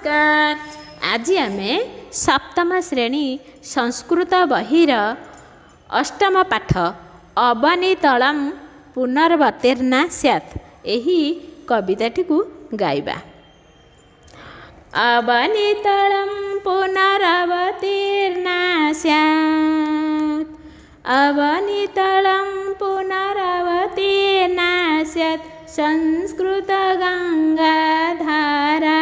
आज आम सप्तम श्रेणी संस्कृत बहिर अष्टम पाठ अवनीतलम पुनर्वतीर्णा स्यात् एही कविताटी को गाइबा। अवनीतलम पुनर्वतीर्णा स्यात् अवनीतलम पुनर्वतीर्णा स्यात् संस्कृत गंगाधारा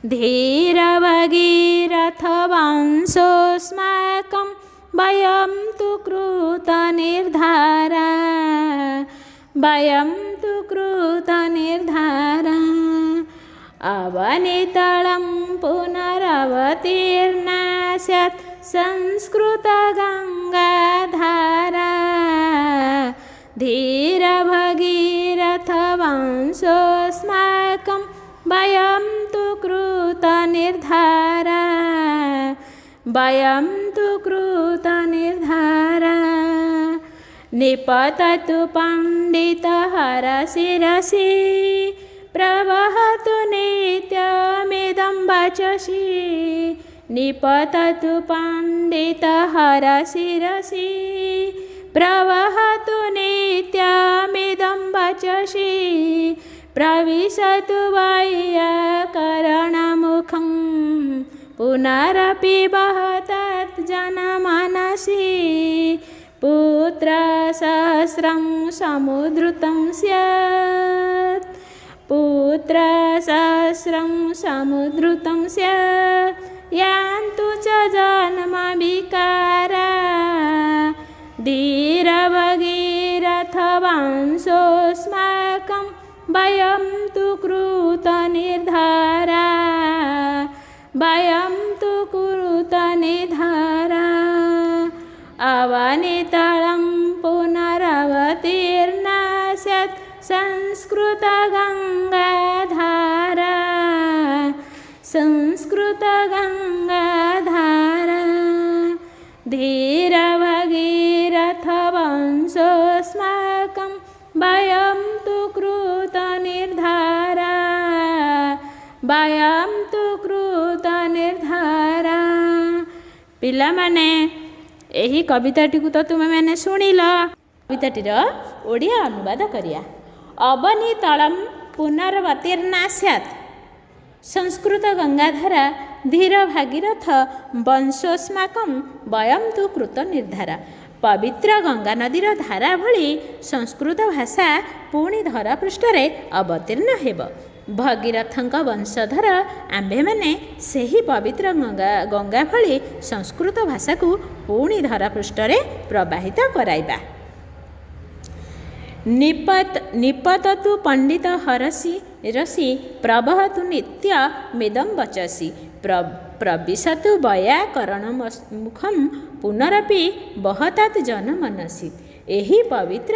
धीर भगीरथ वंशोऽस्माकं वयं तु कृत निर्धारा अवनीतलं पुनरवतीर्णा स्यात् संस्कृत गंगाधारा धीर भगीरथ वंशोऽस्माकं वयं तु कृत निर्धारा निपततु पंडितहर शिरसि प्रवहतु नित्यमिदं वचसि निपततु पंडितहर शिरसि प्रवहतु नित्यमिदं वचसि प्रविशतु वैयाकरणमुखं पुनरपि वहतत् जनमनसि पुत्रसहस्रं समुद्धृतं स्यात् यान्तु च जन्मविकारा धीर भगीरथ वंशोऽस्माकं वयं तु कृत निर्धारा अवनीतलं पुनरवतीर्णा स्यात् संस्कृत गंगाधारा धीर भगीरथ वंशोऽस्माकं वयं तु कृत निर्धारा पिला माने एही कविताटी को तो तुमे मैंने शुणिल। कविताटीर ओडिया अनुवाद करिया। अवनीतलम पुनर्वतीर्णा स्यात् संस्कृत गंगाधारा धीर भागीरथ वंशोऽस्माकं वयं तु कृत निर्धारा। पवित्र गंगा नदीर धारा भली संस्कृत भाषा पुणी धरा पृष्ठरे अवतीर्ण हेब। भगीरथଙ୍କ वंशधर आम्भे माने सेही पवित्र गंगा भली संस्कृत भाषा को पुणी धरा पृष्ठरे प्रवाहित कराइबा। निपततु पंडित हरसि रसि प्रवहतु नित्य मिदं वचसि प्रविशतु वैयाकरणमुखं पुनरपि वहतत् जनमनसि। एही पवित्र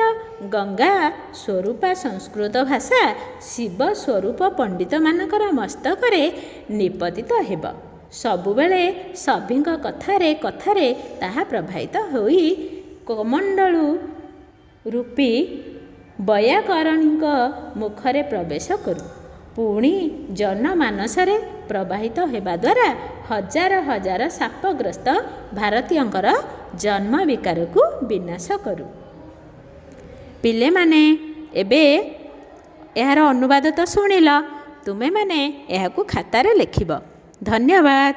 गंगा स्वरूपा संस्कृत भाषा शिव स्वरूप पंडित मानकर मस्तकरे निपतित हेब। सबुबेले सभिंक कथारे कथारे ताहा प्रभावित होई कमंडलू रूपी वैयाकरणीक मुखरे प्रवेश करू पुणी जनमानसरे प्रवाहित हेबा द्वारा हजार हजार शापग्रस्त भारतीयंकर जन्म विकार को विनाश करू। पिले माने एबे यार अनुवाद तो शुणिल तुमे माने एहाकू खातारे लिखिब। धन्यवाद।